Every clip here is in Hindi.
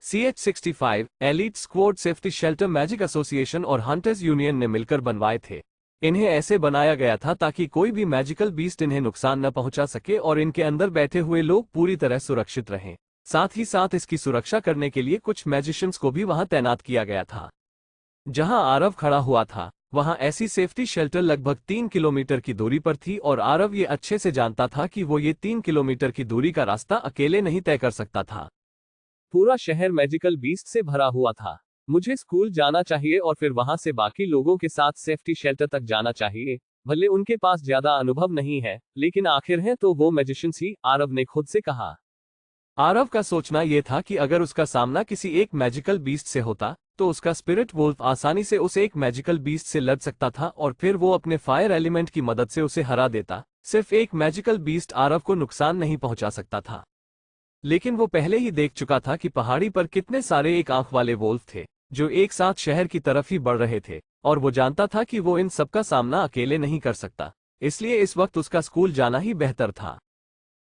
CH-65 elite squad safety shelter magic association और हंटर्स यूनियन ने मिलकर बनवाए थे। इन्हें ऐसे बनाया गया था ताकि कोई भी मैजिकल बीस्ट इन्हें नुकसान न पहुंचा सके और इनके अंदर बैठे हुए लोग पूरी तरह सुरक्षित रहें। साथ ही साथ इसकी सुरक्षा करने के लिए कुछ मैजिशियंस को भी वहां तैनात किया गया था। जहां आरव खड़ा हुआ था वहां ऐसी सेफ्टी शेल्टर लगभग 3 किलोमीटर की दूरी पर थी और आरव ये अच्छे से जानता था कि वो ये 3 किलोमीटर की दूरी का रास्ता अकेले नहीं तय कर सकता था। पूरा शहर मैजिकल बीस्ट से भरा हुआ था। मुझे स्कूल जाना चाहिए और फिर वहां से बाकी लोगों के साथ सेफ्टी शेल्टर तक जाना चाहिए। भले उनके पास ज्यादा अनुभव नहीं है, लेकिन आखिर है तो वो मैजिशियंस ही, आरव ने खुद से कहा। आरव का सोचना यह था कि अगर उसका सामना किसी एक मैजिकल बीस्ट से होता तो उसका स्पिरिट वुल्फ आसानी से उस एक मैजिकल बीस्ट से लड़ सकता था और फिर वो अपने फायर एलिमेंट की मदद से उसे हरा देता। सिर्फ एक मैजिकल बीस्ट आरव को नुकसान नहीं पहुंचा सकता था, लेकिन वो पहले ही देख चुका था कि पहाड़ी पर कितने सारे एक आंख वाले वोल्फ थे जो एक साथ शहर की तरफ ही बढ़ रहे थे, और वो जानता था कि वो इन सबका सामना अकेले नहीं कर सकता। इसलिए इस वक्त उसका स्कूल जाना ही बेहतर था।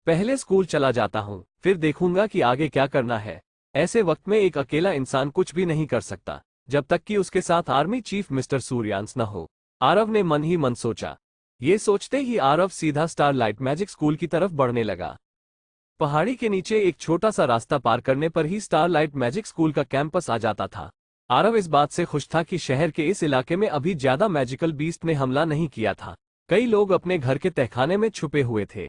पहले स्कूल चला जाता हूँ, फिर देखूंगा कि आगे क्या करना है। ऐसे वक्त में एक अकेला इंसान कुछ भी नहीं कर सकता जब तक कि उसके साथ आर्मी चीफ मिस्टर सूर्यांश न हो, आरव ने मन ही मन सोचा। ये सोचते ही आरव सीधा स्टारलाइट मैजिक स्कूल की तरफ बढ़ने लगा। पहाड़ी के नीचे एक छोटा सा रास्ता पार करने पर ही स्टारलाइट मैजिक स्कूल का कैंपस आ जाता था। आरव इस बात से खुश था कि शहर के इस इलाके में अभी ज्यादा मैजिकल बीस्ट ने हमला नहीं किया था। कई लोग अपने घर के तहखाने में छुपे हुए थे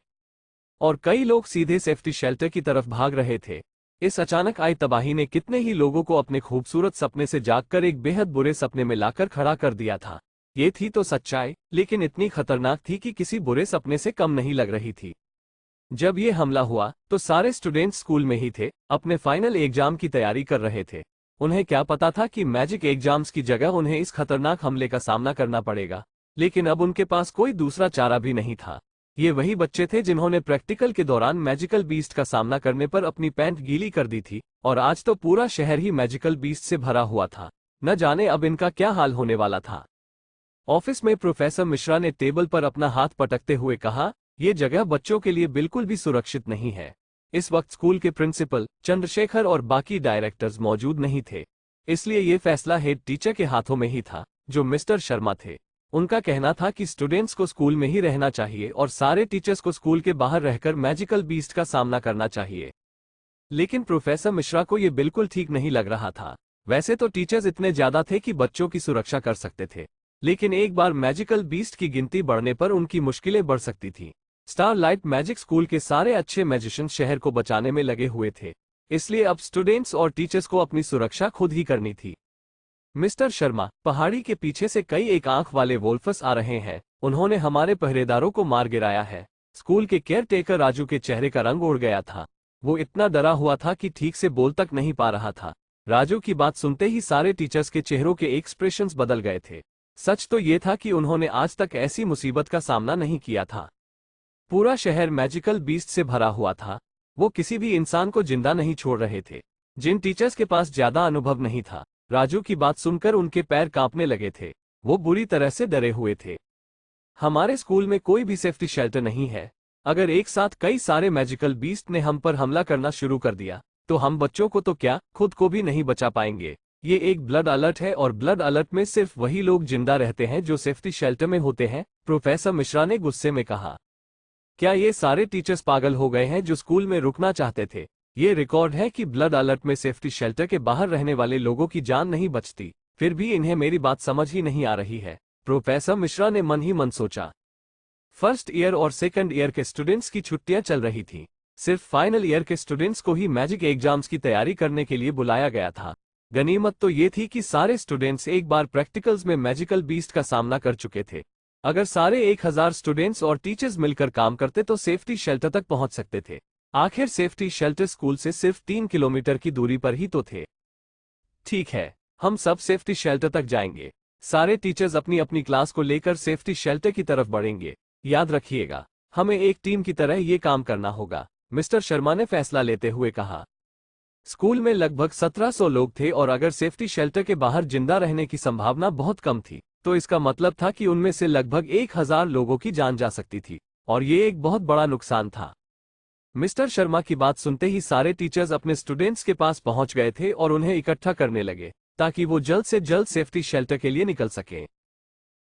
और कई लोग सीधे सेफ्टी शेल्टर की तरफ भाग रहे थे। इस अचानक आई तबाही ने कितने ही लोगों को अपने खूबसूरत सपने से जागकर एक बेहद बुरे सपने में लाकर खड़ा कर दिया था। ये थी तो सच्चाई, लेकिन इतनी खतरनाक थी कि किसी बुरे सपने से कम नहीं लग रही थी। जब ये हमला हुआ तो सारे स्टूडेंट्स स्कूल में ही थे, अपने फाइनल एग्जाम की तैयारी कर रहे थे। उन्हें क्या पता था कि मैजिक एग्जाम्स की जगह उन्हें इस खतरनाक हमले का सामना करना पड़ेगा, लेकिन अब उनके पास कोई दूसरा चारा भी नहीं था। ये वही बच्चे थे जिन्होंने प्रैक्टिकल के दौरान मैजिकल बीस्ट का सामना करने पर अपनी पैंट गीली कर दी थी, और आज तो पूरा शहर ही मैजिकल बीस्ट से भरा हुआ था। न जाने अब इनका क्या हाल होने वाला था। ऑफिस में प्रोफेसर मिश्रा ने टेबल पर अपना हाथ पटकते हुए कहा, ये जगह बच्चों के लिए बिल्कुल भी सुरक्षित नहीं है। इस वक्त स्कूल के प्रिंसिपल चंद्रशेखर और बाकी डायरेक्टर्स मौजूद नहीं थे, इसलिए ये फैसला हेड टीचर के हाथों में ही था, जो मिस्टर शर्मा थे। उनका कहना था कि स्टूडेंट्स को स्कूल में ही रहना चाहिए और सारे टीचर्स को स्कूल के बाहर रहकर मैजिकल बीस्ट का सामना करना चाहिए। लेकिन प्रोफेसर मिश्रा को ये बिल्कुल ठीक नहीं लग रहा था। वैसे तो टीचर्स इतने ज्यादा थे कि बच्चों की सुरक्षा कर सकते थे, लेकिन एक बार मैजिकल बीस्ट की गिनती बढ़ने पर उनकी मुश्किलें बढ़ सकती थी। स्टारलाइट मैजिक स्कूल के सारे अच्छे मैजिशियन शहर को बचाने में लगे हुए थे, इसलिए अब स्टूडेंट्स और टीचर्स को अपनी सुरक्षा खुद ही करनी थी। मिस्टर शर्मा, पहाड़ी के पीछे से कई एक आंख वाले वोल्फस आ रहे हैं। उन्होंने हमारे पहरेदारों को मार गिराया है। स्कूल के केयर टेकर राजू के चेहरे का रंग उड़ गया था। वो इतना डरा हुआ था कि ठीक से बोल तक नहीं पा रहा था। राजू की बात सुनते ही सारे टीचर्स के चेहरों के एक्सप्रेशंस बदल गए थे। सच तो ये था कि उन्होंने आज तक ऐसी मुसीबत का सामना नहीं किया था। पूरा शहर मैजिकल बीस्ट से भरा हुआ था। वो किसी भी इंसान को जिंदा नहीं छोड़ रहे थे। जिन टीचर्स के पास ज्यादा अनुभव नहीं था, राजू की बात सुनकर उनके पैर कांपने लगे थे। वो बुरी तरह से डरे हुए थे। हमारे स्कूल में कोई भी सेफ्टी शेल्टर नहीं है। अगर एक साथ कई सारे मैजिकल बीस्ट ने हम पर हमला करना शुरू कर दिया तो हम बच्चों को तो क्या, खुद को भी नहीं बचा पाएंगे। ये एक ब्लड अलर्ट है और ब्लड अलर्ट में सिर्फ वही लोग जिंदा रहते हैं जो सेफ्टी शेल्टर में होते हैं, प्रोफेसर मिश्रा ने गुस्से में कहा। क्या ये सारे टीचर्स पागल हो गए हैं जो स्कूल में रुकना चाहते थे? ये रिकॉर्ड है कि ब्लड अलर्ट में सेफ्टी शेल्टर के बाहर रहने वाले लोगों की जान नहीं बचती, फिर भी इन्हें मेरी बात समझ ही नहीं आ रही है, प्रोफेसर मिश्रा ने मन ही मन सोचा। फर्स्ट ईयर और सेकंड ईयर के स्टूडेंट्स की छुट्टियां चल रही थीं। सिर्फ फाइनल ईयर के स्टूडेंट्स को ही मैजिक एग्जाम्स की तैयारी करने के लिए बुलाया गया था। गनीमत तो ये थी कि सारे स्टूडेंट्स एक बार प्रैक्टिकल्स में मैजिकल बीस्ट का सामना कर चुके थे। अगर सारे 1000 स्टूडेंट्स और टीचर्स मिलकर काम करते तो सेफ्टी शेल्टर तक पहुंच सकते थे। आखिर सेफ्टी शेल्टर स्कूल से सिर्फ 3 किलोमीटर की दूरी पर ही तो थे। ठीक है, हम सब सेफ्टी शेल्टर तक जाएंगे। सारे टीचर्स अपनी अपनी क्लास को लेकर सेफ्टी शेल्टर की तरफ बढ़ेंगे। याद रखिएगा, हमें एक टीम की तरह ये काम करना होगा, मिस्टर शर्मा ने फैसला लेते हुए कहा। स्कूल में लगभग 1700 लोग थे और अगर सेफ्टी शेल्टर के बाहर जिंदा रहने की संभावना बहुत कम थी तो इसका मतलब था कि उनमें से लगभग 1000 लोगों की जान जा सकती थी, और ये एक बहुत बड़ा नुकसान था। मिस्टर शर्मा की बात सुनते ही सारे टीचर्स अपने स्टूडेंट्स के पास पहुंच गए थे और उन्हें इकट्ठा करने लगे ताकि वो जल्द से जल्द सेफ्टी शेल्टर के लिए निकल सकें।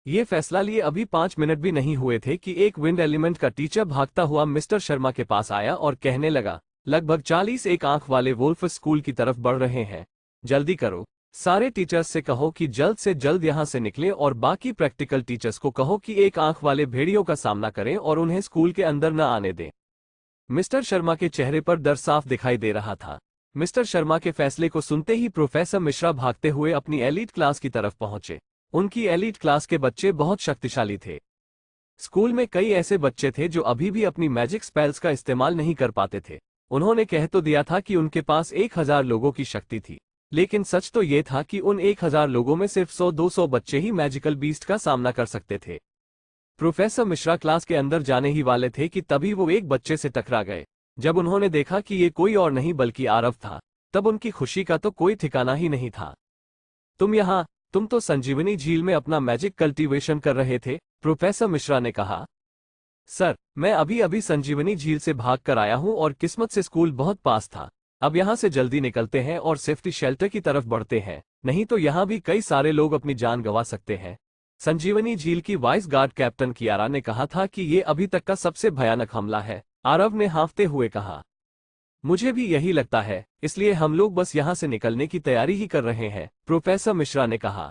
ये फैसला लिए अभी 5 मिनट भी नहीं हुए थे कि एक विंड एलिमेंट का टीचर भागता हुआ मिस्टर शर्मा के पास आया और कहने लगा, लगभग 40 एक आंख वाले वोल्फ स्कूल की तरफ बढ़ रहे हैं, जल्दी करो। सारे टीचर्स से कहो कि जल्द से जल्द यहां से निकलें और बाकी प्रैक्टिकल टीचर्स को कहो कि एक आंख वाले भेड़ियों का सामना करें और उन्हें स्कूल के अंदर न आने दें। मिस्टर शर्मा के चेहरे पर डर साफ दिखाई दे रहा था। मिस्टर शर्मा के फैसले को सुनते ही प्रोफेसर मिश्रा भागते हुए अपनी एलीट क्लास की तरफ पहुंचे। उनकी एलीट क्लास के बच्चे बहुत शक्तिशाली थे। स्कूल में कई ऐसे बच्चे थे जो अभी भी अपनी मैजिक स्पेल्स का इस्तेमाल नहीं कर पाते थे। उन्होंने कह तो दिया था कि उनके पास 1000 लोगों की शक्ति थी, लेकिन सच तो ये था कि उन 1000 लोगों में सिर्फ 100-200 बच्चे ही मैजिकल बीस्ट का सामना कर सकते थे। प्रोफेसर मिश्रा क्लास के अंदर जाने ही वाले थे कि तभी वो एक बच्चे से टकरा गए। जब उन्होंने देखा कि ये कोई और नहीं बल्कि आरव था, तब उनकी खुशी का तो कोई ठिकाना ही नहीं था। तुम तो संजीवनी झील में अपना मैजिक कल्टीवेशन कर रहे थे, प्रोफेसर मिश्रा ने कहा। सर, मैं अभी अभी संजीवनी झील से भाग कर आया हूं और किस्मत से स्कूल बहुत पास था। अब यहां से जल्दी निकलते हैं और सेफ्टी शेल्टर की तरफ बढ़ते हैं, नहीं तो यहां भी कई सारे लोग अपनी जान गंवा सकते हैं। संजीवनी झील की वाइस गार्ड कैप्टन कियारा ने कहा था कि ये अभी तक का सबसे भयानक हमला है, आरव ने हाँफते हुए कहा। मुझे भी यही लगता है, इसलिए हम लोग बस यहां से निकलने की तैयारी ही कर रहे हैं, प्रोफेसर मिश्रा ने कहा।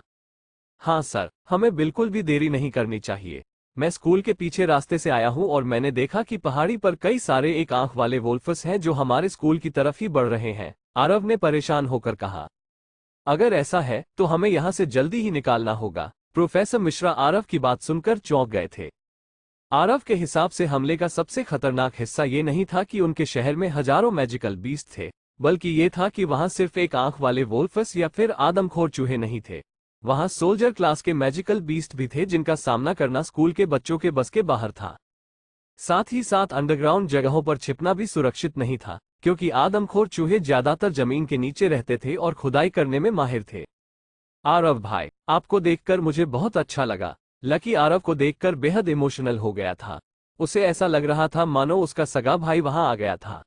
हाँ सर, हमें बिल्कुल भी देरी नहीं करनी चाहिए। मैं स्कूल के पीछे रास्ते से आया हूं और मैंने देखा कि पहाड़ी पर कई सारे एक आंख वाले वोल्फस हैं जो हमारे स्कूल की तरफ ही बढ़ रहे हैं, आरव ने परेशान होकर कहा। अगर ऐसा है तो हमें यहां से जल्दी ही निकालना होगा। प्रोफेसर मिश्रा आरव की बात सुनकर चौंक गए थे। आरव के हिसाब से हमले का सबसे खतरनाक हिस्सा ये नहीं था कि उनके शहर में हजारों मैजिकल बीस्ट थे, बल्कि ये था कि वहां सिर्फ एक आंख वाले वोल्फस या फिर आदमखोर चूहे नहीं थे। वहां सोल्जर क्लास के मैजिकल बीस्ट भी थे जिनका सामना करना स्कूल के बच्चों के बस के बाहर था। साथ ही साथ अंडरग्राउंड जगहों पर छिपना भी सुरक्षित नहीं था, क्योंकि आदमखोर चूहे ज्यादातर जमीन के नीचे रहते थे और खुदाई करने में माहिर थे। आरव भाई, आपको देखकर मुझे बहुत अच्छा लगा। लकी आरव को देखकर बेहद इमोशनल हो गया था। उसे ऐसा लग रहा था मानो उसका सगा भाई वहां आ गया था।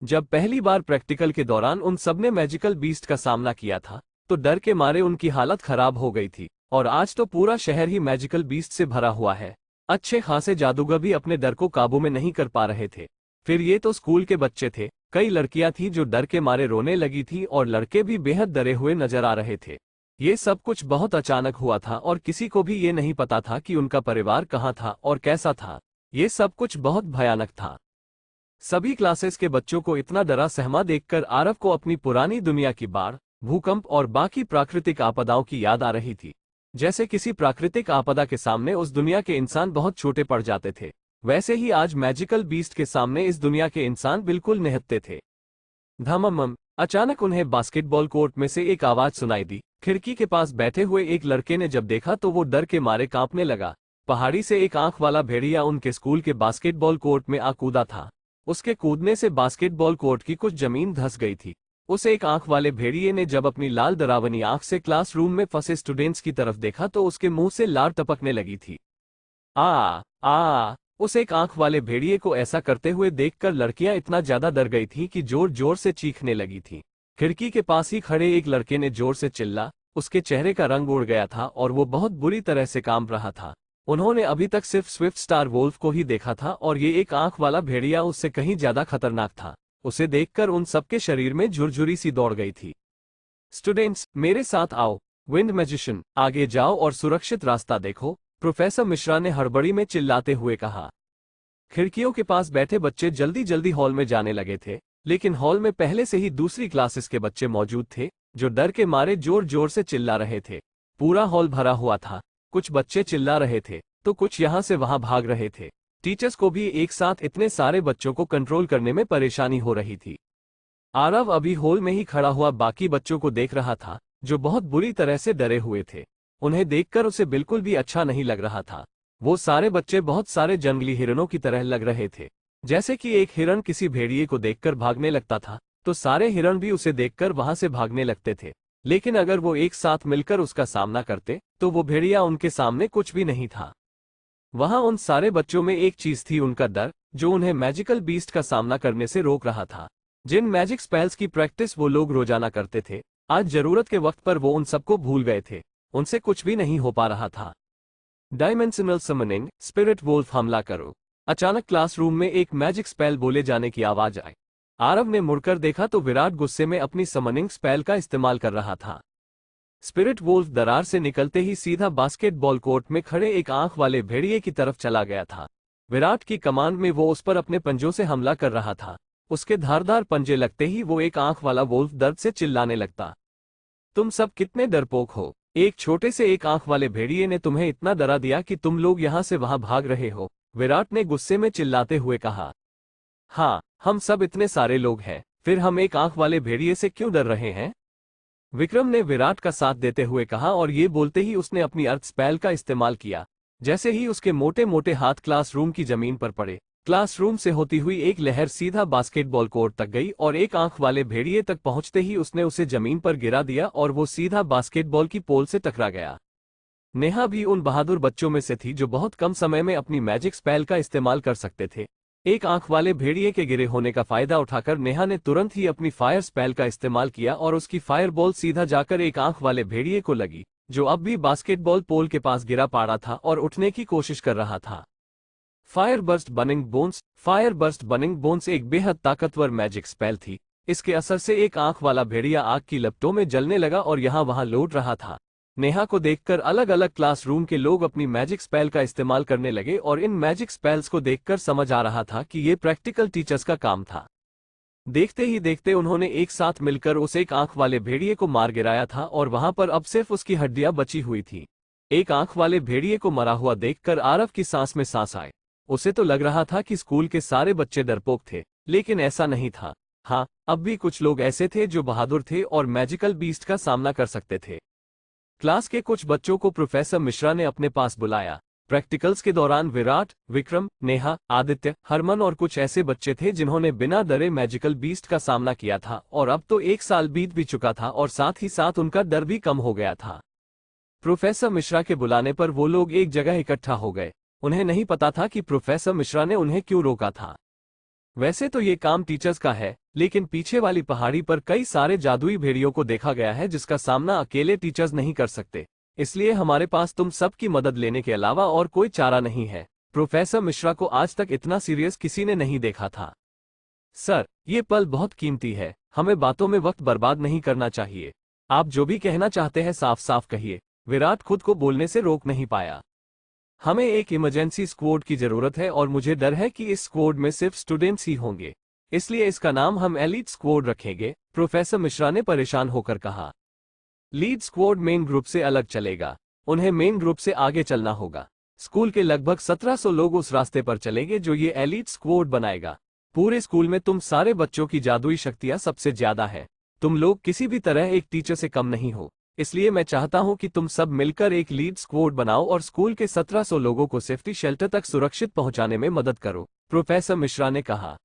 जब पहली बार प्रैक्टिकल के दौरान उन सबने मैजिकल बीस्ट का सामना किया था, तो डर के मारे उनकी हालत खराब हो गई थी, और आज तो पूरा शहर ही मैजिकल बीस्ट से भरा हुआ है। अच्छे खासे जादूगर भी अपने डर को काबू में नहीं कर पा रहे थे। फिर ये तो स्कूल के बच्चे थे, कई लड़कियां थी जो डर के मारे रोने लगी थी और लड़के भी बेहद डरे हुए नजर आ रहे थे। ये सब कुछ बहुत अचानक हुआ था और किसी को भी ये नहीं पता था कि उनका परिवार कहाँ था और कैसा था। ये सब कुछ बहुत भयानक था। सभी क्लासेस के बच्चों को इतना डरा सहमा देखकर आरव को अपनी पुरानी दुनिया की बाढ़, भूकंप और बाकी प्राकृतिक आपदाओं की याद आ रही थी। जैसे किसी प्राकृतिक आपदा के सामने उस दुनिया के इंसान बहुत छोटे पड़ जाते थे, वैसे ही आज मैजिकल बीस्ट के सामने इस दुनिया के इंसान बिल्कुल निहत्ते थे। धमम, अचानक उन्हें बास्केटबॉल कोर्ट में से एक आवाज सुनाई दी। खिड़की के पास बैठे हुए एक लड़के ने जब देखा तो वो डर के मारे कांपने लगा। पहाड़ी से एक आंख वाला भेड़िया उनके स्कूल के बास्केटबॉल कोर्ट में आ कूदा था। उसके कूदने से बास्केटबॉल कोर्ट की कुछ जमीन धंस गई थी। उस एक आंख वाले भेड़िए ने जब अपनी लाल डरावनी आंख से क्लासरूम में फंसे स्टूडेंट्स की तरफ देखा तो उसके मुंह से लार टपकने लगी थी। उस एक आंख वाले भेड़िए को ऐसा करते हुए देखकर लड़कियां इतना ज्यादा डर गई थीं कि जोर जोर से चीखने लगी थीं। खिड़की के पास ही खड़े एक लड़के ने जोर से चिल्ला। उसके चेहरे का रंग उड़ गया था और वो बहुत बुरी तरह से कांप रहा था। उन्होंने अभी तक सिर्फ स्विफ्ट स्टार वोल्फ को ही देखा था और ये एक आंख वाला भेड़िया उससे कहीं ज्यादा खतरनाक था। उसे देखकर उन सबके शरीर में झुरझुरी सी दौड़ गई थी। स्टूडेंट्स, मेरे साथ आओ। विंड मैजिशियन, आगे जाओ और सुरक्षित रास्ता देखो, प्रोफेसर मिश्रा ने हड़बड़ी में चिल्लाते हुए कहा। खिड़कियों के पास बैठे बच्चे जल्दी जल्दी हॉल में जाने लगे थे, लेकिन हॉल में पहले से ही दूसरी क्लासेस के बच्चे मौजूद थे जो डर के मारे जोर जोर से चिल्ला रहे थे। पूरा हॉल भरा हुआ था। कुछ बच्चे चिल्ला रहे थे तो कुछ यहां से वहां भाग रहे थे। टीचर्स को भी एक साथ इतने सारे बच्चों को कंट्रोल करने में परेशानी हो रही थी। आरव अभी हॉल में ही खड़ा हुआ बाकी बच्चों को देख रहा था जो बहुत बुरी तरह से डरे हुए थे। उन्हें देखकर उसे बिल्कुल भी अच्छा नहीं लग रहा था। वो सारे बच्चे बहुत सारे जंगली हिरणों की तरह लग रहे थे। जैसे कि एक हिरण किसी भेड़िए को देखकर भागने लगता था तो सारे हिरण भी उसे देखकर वहां से भागने लगते थे। लेकिन अगर वो एक साथ मिलकर उसका सामना करते तो वो भेड़िया उनके सामने कुछ भी नहीं था। वहां उन सारे बच्चों में एक चीज थी, उनका डर, जो उन्हें मैजिकल बीस्ट का सामना करने से रोक रहा था। जिन मैजिक स्पेल्स की प्रैक्टिस वो लोग रोजाना करते थे, आज जरूरत के वक्त पर वो उन सबको भूल गए थे। उनसे कुछ भी नहीं हो पा रहा था। डायमेंशनल समनिंग, स्पिरिट वोल्फ हमला करो। अचानक क्लासरूम में एक मैजिक स्पेल बोले जाने की आवाज आई। आरव ने मुड़कर देखा तो विराट गुस्से में अपनी समनिंग स्पेल का इस्तेमाल कर रहा था। स्पिरिट वोल्फ दरार से निकलते ही सीधा बास्केटबॉल कोर्ट में खड़े एक आंख वाले भेड़िए की तरफ चला गया था। विराट की कमांड में वो उस पर अपने पंजों से हमला कर रहा था। उसके धारदार पंजे लगते ही वो एक आंख वाला वोल्फ दर्द से चिल्लाने लगता। तुम सब कितने डरपोक हो। एक छोटे से एक आंख वाले भेड़िए ने तुम्हें इतना डरा दिया कि तुम लोग यहां से वहां भाग रहे हो, विराट ने गुस्से में चिल्लाते हुए कहा। हाँ, हम सब इतने सारे लोग हैं, फिर हम एक आंख वाले भेड़िए से क्यों डर रहे हैं? विक्रम ने विराट का साथ देते हुए कहा और ये बोलते ही उसने अपनी अर्थ स्पेल का इस्तेमाल किया। जैसे ही उसके मोटे मोटे हाथ क्लासरूम की जमीन पर पड़े, क्लासरूम से होती हुई एक लहर सीधा बास्केटबॉल कोर्ट तक गई और एक आंख वाले भेड़िए तक पहुंचते ही उसने उसे जमीन पर गिरा दिया और वो सीधा बास्केटबॉल की पोल से टकरा गया। नेहा भी उन बहादुर बच्चों में से थी जो बहुत कम समय में अपनी मैजिक स्पेल का इस्तेमाल कर सकते थे। एक आंख वाले भेड़िए के गिरे होने का फायदा उठाकर नेहा ने तुरंत ही अपनी फायर स्पेल का इस्तेमाल किया और उसकी फायर बॉल सीधा जाकर एक आंख वाले भेड़िए को लगी, जो अब भी बास्केटबॉल पोल के पास गिरा पड़ा था और उठने की कोशिश कर रहा था। Fire burst burning bones. Fire burst burning bones एक बेहद ताकतवर मैजिक स्पेल थी। इसके असर से एक आंख वाला भेड़िया आग की लपटों में जलने लगा और यहां वहां लौट रहा था। नेहा को देखकर अलग अलग क्लासरूम के लोग अपनी मैजिक स्पेल का इस्तेमाल करने लगे और इन मैजिक स्पेल्स को देखकर समझ आ रहा था कि ये प्रैक्टिकल टीचर्स का काम था। देखते ही देखते उन्होंने एक साथ मिलकर उस एक आंख वाले भेड़िए को मार गिराया था और वहां पर अब सिर्फ उसकी हड्डियां बची हुई थी। एक आंख वाले भेड़िए को मरा हुआ देखकर आरव की सांस में सांस आए। उसे तो लग रहा था कि स्कूल के सारे बच्चे डरपोक थे, लेकिन ऐसा नहीं था। हाँ, अब भी कुछ लोग ऐसे थे जो बहादुर थे और मैजिकल बीस्ट का सामना कर सकते थे। क्लास के कुछ बच्चों को प्रोफेसर मिश्रा ने अपने पास बुलाया। प्रैक्टिकल्स के दौरान विराट, विक्रम, नेहा, आदित्य, हरमन और कुछ ऐसे बच्चे थे जिन्होंने बिना डरे मैजिकल बीस्ट का सामना किया था और अब तो एक साल बीत भी चुका था और साथ ही साथ उनका डर भी कम हो गया था। प्रोफेसर मिश्रा के बुलाने पर वो लोग एक जगह इकट्ठा हो गए। उन्हें नहीं पता था कि प्रोफेसर मिश्रा ने उन्हें क्यों रोका था। वैसे तो ये काम टीचर्स का है, लेकिन पीछे वाली पहाड़ी पर कई सारे जादुई भेड़ियों को देखा गया है जिसका सामना अकेले टीचर्स नहीं कर सकते, इसलिए हमारे पास तुम सबकी मदद लेने के अलावा और कोई चारा नहीं है। प्रोफेसर मिश्रा को आज तक इतना सीरियस किसी ने नहीं देखा था। सर, ये पल बहुत कीमती है, हमें बातों में वक्त बर्बाद नहीं करना चाहिए। आप जो भी कहना चाहते हैं साफ साफ कहिए। विराट खुद को बोलने से रोक नहीं पाया। हमें एक इमरजेंसी स्क्वाड की जरूरत है और मुझे डर है कि इस स्क्वाड में सिर्फ स्टूडेंट्स ही होंगे, इसलिए इसका नाम हम एलीट स्क्वाड रखेंगे, प्रोफेसर मिश्रा ने परेशान होकर कहा। लीड स्क्वाड मेन ग्रुप से अलग चलेगा, उन्हें मेन ग्रुप से आगे चलना होगा। स्कूल के लगभग 1700 लोग उस रास्ते पर चलेंगे जो ये एलीट स्क्वाड बनाएगा। पूरे स्कूल में तुम सारे बच्चों की जादुई शक्तियां सबसे ज्यादा है। तुम लोग किसी भी तरह एक टीचर से कम नहीं हो, इसलिए मैं चाहता हूं कि तुम सब मिलकर एक लीड स्क्वाड बनाओ और स्कूल के 1700 लोगों को सेफ्टी शेल्टर तक सुरक्षित पहुंचाने में मदद करो, प्रोफेसर मिश्रा ने कहा।